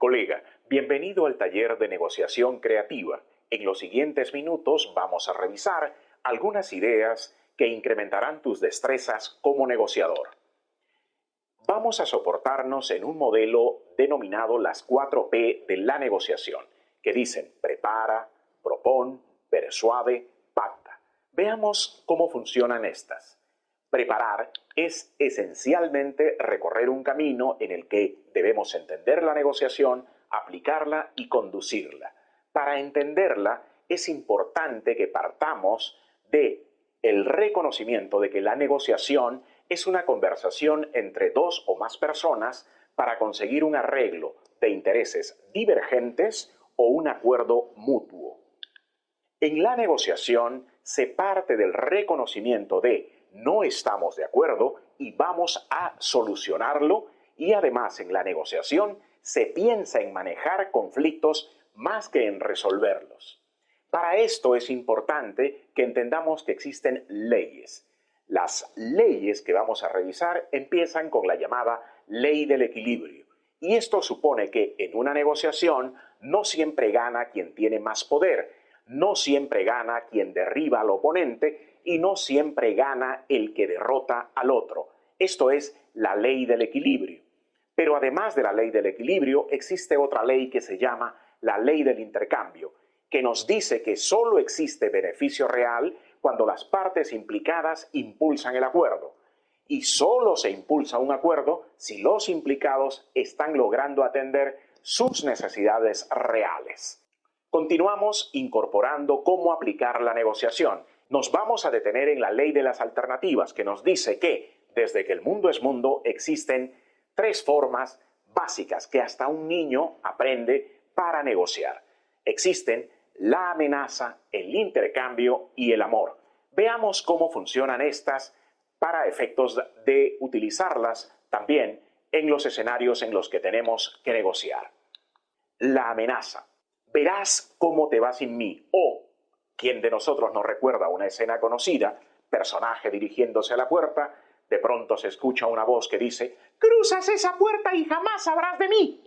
Colega, bienvenido al taller de negociación creativa. En los siguientes minutos vamos a revisar algunas ideas que incrementarán tus destrezas como negociador. Vamos a soportarnos en un modelo denominado las 4P de la negociación, que dicen prepara, propón, persuade, pacta. Veamos cómo funcionan estas. Preparar es esencialmente recorrer un camino en el que debemos entender la negociación, aplicarla y conducirla. Para entenderla es importante que partamos de el reconocimiento de que la negociación es una conversación entre dos o más personas para conseguir un arreglo de intereses divergentes o un acuerdo mutuo. En la negociación se parte del reconocimiento de no estamos de acuerdo y vamos a solucionarlo, y además en la negociación se piensa en manejar conflictos más que en resolverlos. Para esto es importante que entendamos que existen leyes. Las leyes que vamos a revisar empiezan con la llamada ley del equilibrio, y esto supone que en una negociación no siempre gana quien tiene más poder, no siempre gana quien derriba al oponente y no siempre gana el que derrota al otro. Esto es la ley del equilibrio. Pero además de la ley del equilibrio, existe otra ley que se llama la ley del intercambio, que nos dice que solo existe beneficio real cuando las partes implicadas impulsan el acuerdo. Y solo se impulsa un acuerdo si los implicados están logrando atender sus necesidades reales. Continuamos incorporando cómo aplicar la negociación. Nos vamos a detener en la ley de las alternativas, que nos dice que desde que el mundo es mundo existen tres formas básicas que hasta un niño aprende para negociar. Existen la amenaza, el intercambio y el amor. Veamos cómo funcionan estas para efectos de utilizarlas también en los escenarios en los que tenemos que negociar. La amenaza. Verás cómo te va sin mí. O, ¿quién de nosotros nos recuerda una escena conocida? Personaje dirigiéndose a la puerta, de pronto se escucha una voz que dice: «¡Cruzas esa puerta y jamás sabrás de mí!».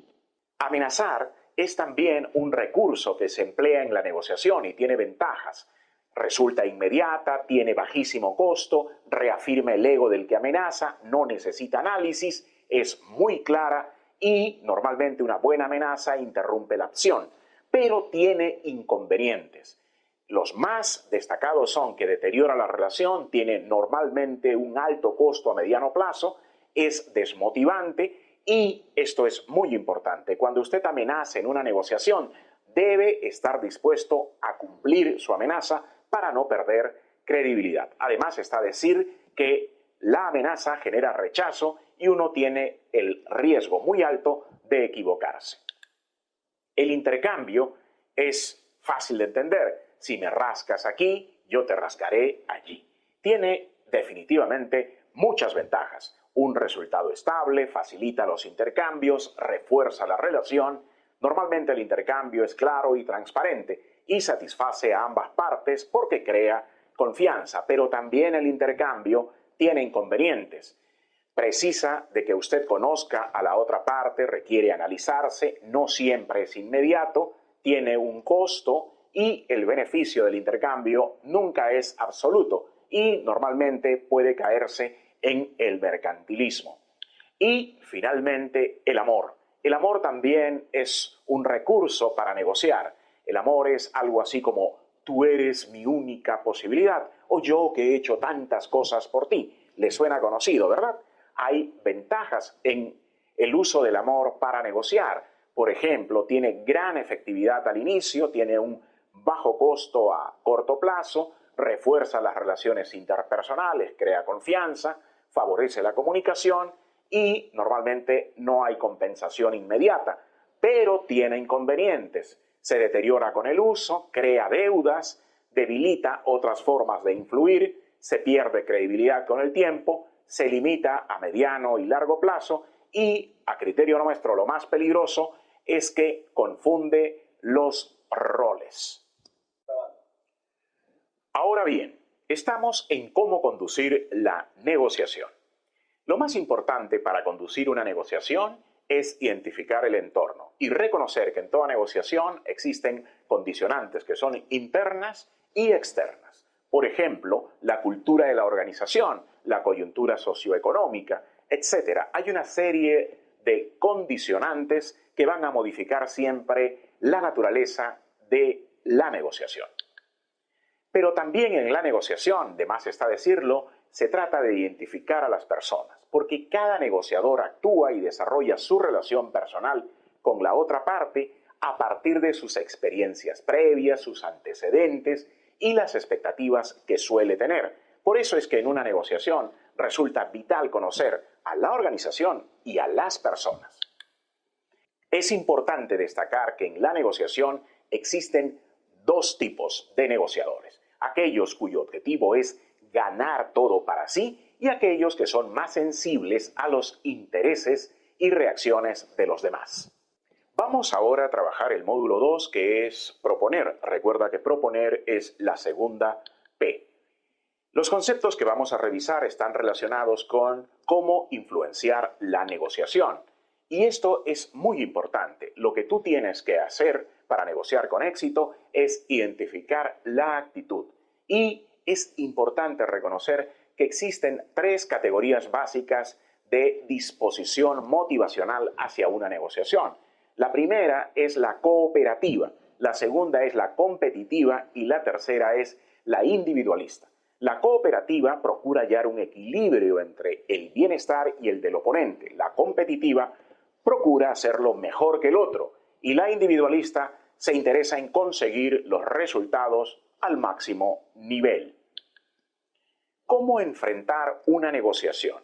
Amenazar es también un recurso que se emplea en la negociación y tiene ventajas. Resulta inmediata, tiene bajísimo costo, reafirma el ego del que amenaza, no necesita análisis, es muy clara y normalmente una buena amenaza interrumpe la acción, pero tiene inconvenientes. Los más destacados son que deteriora la relación, tiene normalmente un alto costo a mediano plazo, es desmotivante y, esto es muy importante, cuando usted amenaza en una negociación, debe estar dispuesto a cumplir su amenaza para no perder credibilidad. Además está a decir que la amenaza genera rechazo y uno tiene el riesgo muy alto de equivocarse. El intercambio es fácil de entender. Si me rascas aquí, yo te rascaré allí. Tiene definitivamente muchas ventajas. Un resultado estable, facilita los intercambios, refuerza la relación. Normalmente el intercambio es claro y transparente y satisface a ambas partes porque crea confianza, pero también el intercambio tiene inconvenientes. Precisa de que usted conozca a la otra parte, requiere analizarse, no siempre es inmediato, tiene un costo y el beneficio del intercambio nunca es absoluto y normalmente puede caerse en el mercantilismo. Y finalmente el amor. El amor también es un recurso para negociar. El amor es algo así como tú eres mi única posibilidad o yo que he hecho tantas cosas por ti. Le suena conocido, ¿verdad? Hay ventajas en el uso del amor para negociar. Por ejemplo, tiene gran efectividad al inicio, tiene un bajo costo a corto plazo, refuerza las relaciones interpersonales, crea confianza, favorece la comunicación y normalmente no hay compensación inmediata, pero tiene inconvenientes. Se deteriora con el uso, crea deudas, debilita otras formas de influir, se pierde credibilidad con el tiempo, se limita a mediano y largo plazo y, a criterio nuestro, lo más peligroso es que confunde los roles. Ahora bien, estamos en cómo conducir la negociación. Lo más importante para conducir una negociación es identificar el entorno y reconocer que en toda negociación existen condicionantes que son internas y externas. Por ejemplo, la cultura de la organización, la coyuntura socioeconómica, etc. Hay una serie de condicionantes que van a modificar siempre la naturaleza de la negociación. Pero también en la negociación, de más está decirlo, se trata de identificar a las personas, porque cada negociador actúa y desarrolla su relación personal con la otra parte a partir de sus experiencias previas, sus antecedentes y las expectativas que suele tener. Por eso es que en una negociación resulta vital conocer a la organización y a las personas. Es importante destacar que en la negociación existen dos tipos de negociadores: aquellos cuyo objetivo es ganar todo para sí y aquellos que son más sensibles a los intereses y reacciones de los demás. Vamos ahora a trabajar el módulo 2, que es proponer. Recuerda que proponer es la segunda P. Los conceptos que vamos a revisar están relacionados con cómo influenciar la negociación. Y esto es muy importante. Lo que tú tienes que hacer para negociar con éxito es identificar la actitud. Y es importante reconocer que existen tres categorías básicas de disposición motivacional hacia una negociación. La primera es la cooperativa, la segunda es la competitiva y la tercera es la individualista. La cooperativa procura hallar un equilibrio entre el bienestar y el del oponente. La competitiva procura hacerlo mejor que el otro. Y la individualista se interesa en conseguir los resultados al máximo nivel. ¿Cómo enfrentar una negociación?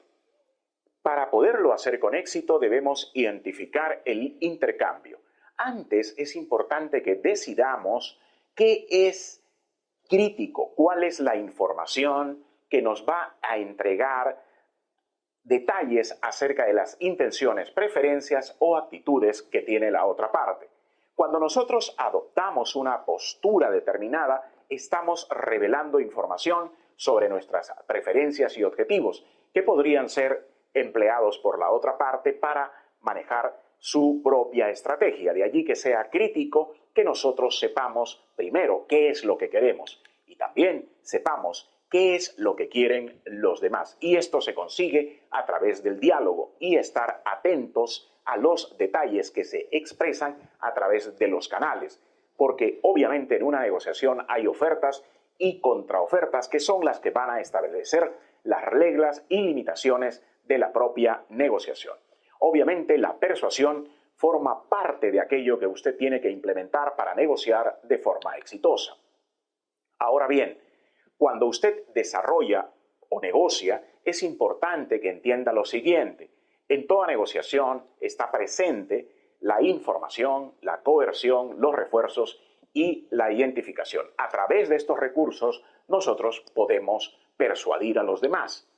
Para poderlo hacer con éxito debemos identificar el intercambio. Antes es importante que decidamos qué es crítico, cuál es la información que nos va a entregar detalles acerca de las intenciones, preferencias o actitudes que tiene la otra parte. Cuando nosotros adoptamos una postura determinada, estamos revelando información sobre nuestras preferencias y objetivos que podrían ser empleados por la otra parte para manejar su propia estrategia. De allí que sea crítico que nosotros sepamos primero qué es lo que queremos y también sepamos qué es lo que quieren los demás. Y esto se consigue a través del diálogo y estar atentos a los detalles que se expresan a través de los canales. Porque obviamente en una negociación hay ofertas y contraofertas que son las que van a establecer las reglas y limitaciones de la propia negociación. Obviamente la persuasión forma parte de aquello que usted tiene que implementar para negociar de forma exitosa. Ahora bien, cuando usted desarrolla o negocia, es importante que entienda lo siguiente. En toda negociación está presente la información, la coerción, los refuerzos y la identificación. A través de estos recursos, nosotros podemos persuadir a los demás.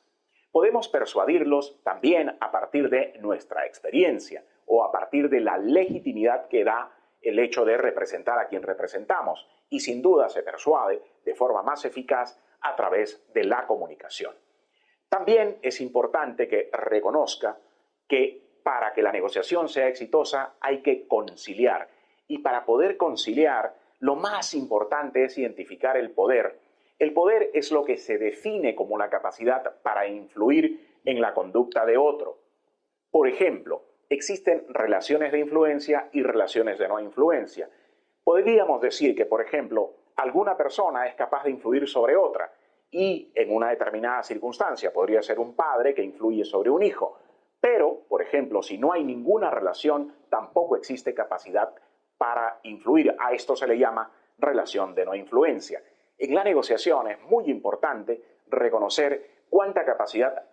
Podemos persuadirlos también a partir de nuestra experiencia o a partir de la legitimidad que da el hecho de representar a quien representamos. Y sin duda se persuade de forma más eficaz a través de la comunicación. También es importante que reconozca que para que la negociación sea exitosa hay que conciliar. Y para poder conciliar, lo más importante es identificar el poder. El poder es lo que se define como la capacidad para influir en la conducta de otro. Por ejemplo, existen relaciones de influencia y relaciones de no influencia. Podríamos decir que, por ejemplo, alguna persona es capaz de influir sobre otra y en una determinada circunstancia podría ser un padre que influye sobre un hijo. Pero, por ejemplo, si no hay ninguna relación, tampoco existe capacidad para influir. A esto se le llama relación de no influencia. En la negociación es muy importante reconocer cuánta capacidad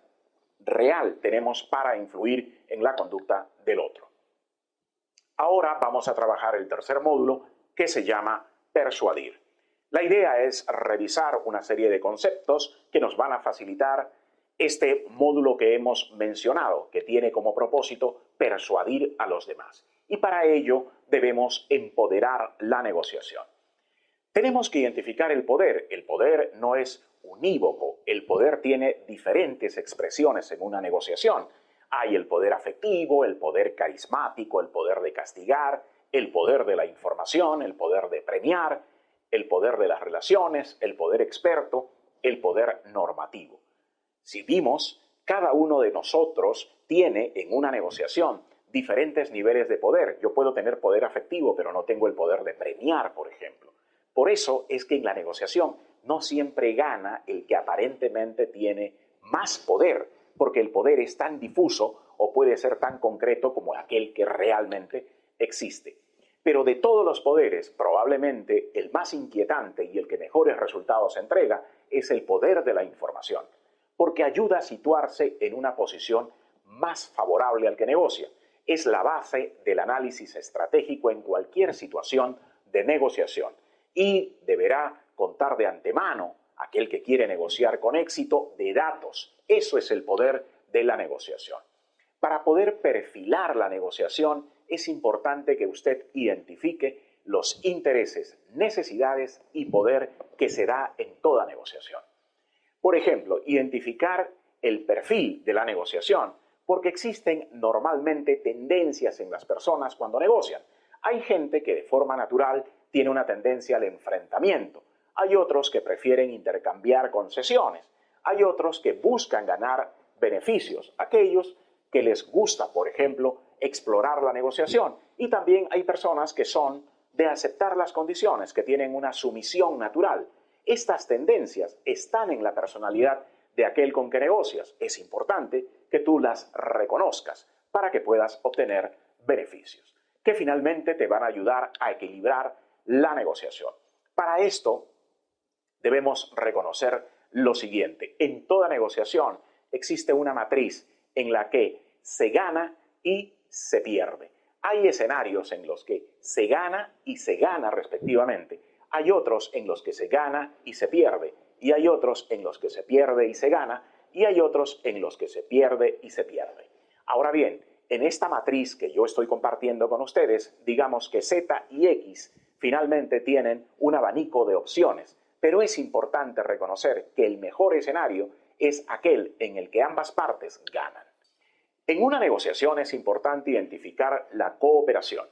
real tenemos para influir en la conducta del otro. Ahora vamos a trabajar el tercer módulo, que se llama persuadir. La idea es revisar una serie de conceptos que nos van a facilitar este módulo que hemos mencionado, que tiene como propósito persuadir a los demás. Y para ello debemos empoderar la negociación. Tenemos que identificar el poder. El poder no es unívoco. El poder tiene diferentes expresiones en una negociación. Hay el poder afectivo, el poder carismático, el poder de castigar, el poder de la información, el poder de premiar, el poder de las relaciones, el poder experto, el poder normativo. Si vimos, cada uno de nosotros tiene en una negociación diferentes niveles de poder. Yo puedo tener poder afectivo, pero no tengo el poder de premiar, por ejemplo. Por eso es que en la negociación no siempre gana el que aparentemente tiene más poder, porque el poder es tan difuso o puede ser tan concreto como aquel que realmente existe. Pero de todos los poderes, probablemente el más inquietante y el que mejores resultados entrega es el poder de la información, porque ayuda a situarse en una posición más favorable al que negocia. Es la base del análisis estratégico en cualquier situación de negociación y deberá contar de antemano, aquel que quiere negociar con éxito, de datos. Eso es el poder de la negociación. Para poder perfilar la negociación, es importante que usted identifique los intereses, necesidades y poder que se da en toda negociación. Por ejemplo, identificar el perfil de la negociación, porque existen normalmente tendencias en las personas cuando negocian. Hay gente que de forma natural tiene una tendencia al enfrentamiento. Hay otros que prefieren intercambiar concesiones. Hay otros que buscan ganar beneficios. Aquellos que les gusta, por ejemplo, explorar la negociación. Y también hay personas que son de aceptar las condiciones, que tienen una sumisión natural. Estas tendencias están en la personalidad de aquel con que negocias. Es importante que tú las reconozcas para que puedas obtener beneficios, que finalmente te van a ayudar a equilibrar la negociación. Para esto debemos reconocer lo siguiente. En toda negociación existe una matriz en la que se gana y se pierde. Hay escenarios en los que se gana y se gana respectivamente. Hay otros en los que se gana y se pierde. Y hay otros en los que se pierde y se gana. Y hay otros en los que se pierde y se pierde. Ahora bien, en esta matriz que yo estoy compartiendo con ustedes, digamos que Z y X finalmente tienen un abanico de opciones. Pero es importante reconocer que el mejor escenario es aquel en el que ambas partes ganan. En una negociación es importante identificar la cooperación.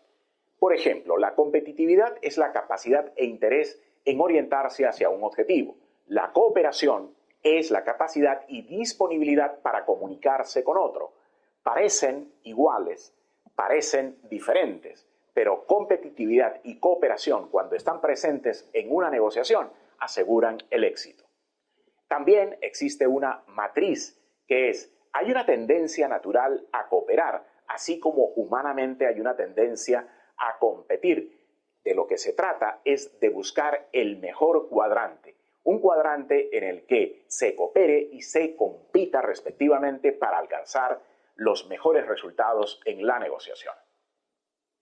Por ejemplo, la competitividad es la capacidad e interés en orientarse hacia un objetivo. La cooperación es la capacidad y disponibilidad para comunicarse con otro. Parecen iguales, parecen diferentes, pero competitividad y cooperación, cuando están presentes en una negociación, aseguran el éxito. También existe una matriz que es: hay una tendencia natural a cooperar, así como humanamente hay una tendencia a competir. De lo que se trata es de buscar el mejor cuadrante, un cuadrante en el que se coopere y se compita respectivamente para alcanzar los mejores resultados en la negociación.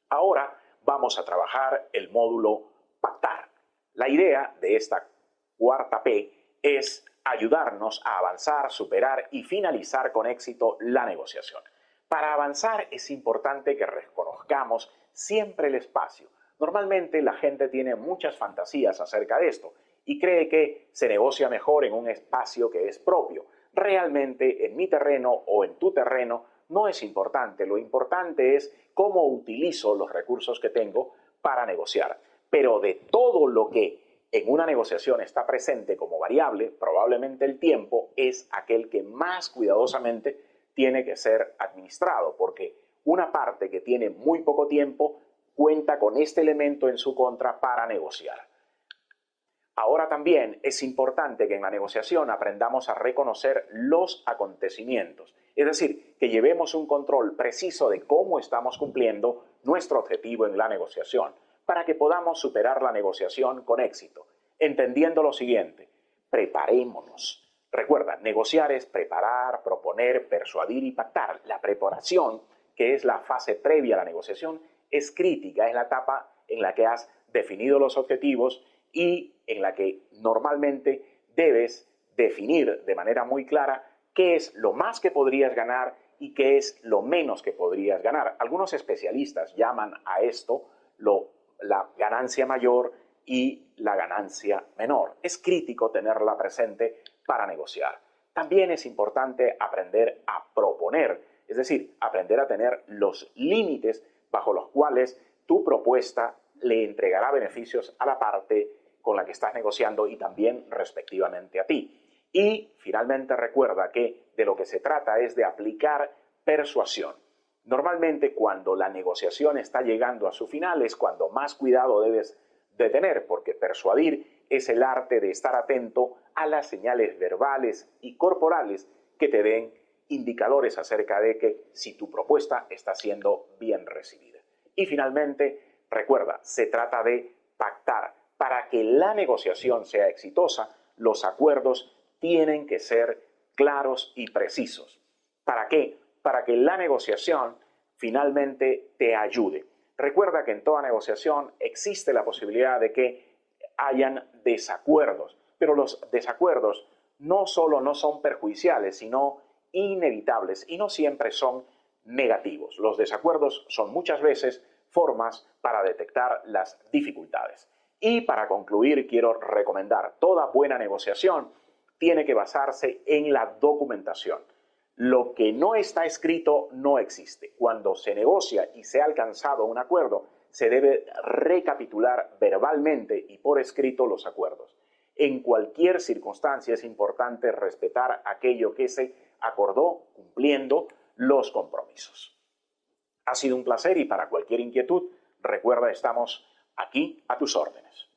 Ahora vamos a trabajar el módulo pactar. La idea de esta cuarta P es ayudarnos a avanzar, superar y finalizar con éxito la negociación. Para avanzar es importante que reconozcamos siempre el espacio. Normalmente la gente tiene muchas fantasías acerca de esto y cree que se negocia mejor en un espacio que es propio. Realmente en mi terreno o en tu terreno no es importante. Lo importante es cómo utilizo los recursos que tengo para negociar. Pero de todo lo que en una negociación está presente como variable, probablemente el tiempo es aquel que más cuidadosamente tiene que ser administrado, porque una parte que tiene muy poco tiempo cuenta con este elemento en su contra para negociar. Ahora también es importante que en la negociación aprendamos a reconocer los acontecimientos, es decir, que llevemos un control preciso de cómo estamos cumpliendo nuestro objetivo en la negociación, para que podamos superar la negociación con éxito, entendiendo lo siguiente: preparémonos. Recuerda, negociar es preparar, proponer, persuadir y pactar. La preparación, que es la fase previa a la negociación, es crítica, es la etapa en la que has definido los objetivos y en la que normalmente debes definir de manera muy clara qué es lo más que podrías ganar y qué es lo menos que podrías ganar. Algunos especialistas llaman a esto la ganancia mayor y la ganancia menor. Es crítico tenerla presente para negociar. También es importante aprender a proponer, es Es decir, aprender a tener los límites bajo los cuales tu propuesta le entregará beneficios a la parte con la que estás negociando y también respectivamente a ti. Y finalmente recuerda que de lo que se trata es de aplicar persuasión. Normalmente cuando la negociación está llegando a su final es cuando más cuidado debes de tener, porque persuadir es el arte de estar atento a las señales verbales y corporales que te den indicadores acerca de que si tu propuesta está siendo bien recibida. Y finalmente, recuerda, se trata de pactar. Para que la negociación sea exitosa, los acuerdos tienen que ser claros y precisos. ¿Para qué? Para que la negociación finalmente te ayude. Recuerda que en toda negociación existe la posibilidad de que hayan desacuerdos, pero los desacuerdos no solo no son perjudiciales, sino inevitables y no siempre son negativos. Los desacuerdos son muchas veces formas para detectar las dificultades. Y para concluir, quiero recomendar, toda buena negociación tiene que basarse en la documentación. Lo que no está escrito no existe. Cuando se negocia y se ha alcanzado un acuerdo, se debe recapitular verbalmente y por escrito los acuerdos. En cualquier circunstancia es importante respetar aquello que se acordó cumpliendo los compromisos. Ha sido un placer y para cualquier inquietud, recuerda, estamos aquí a tus órdenes.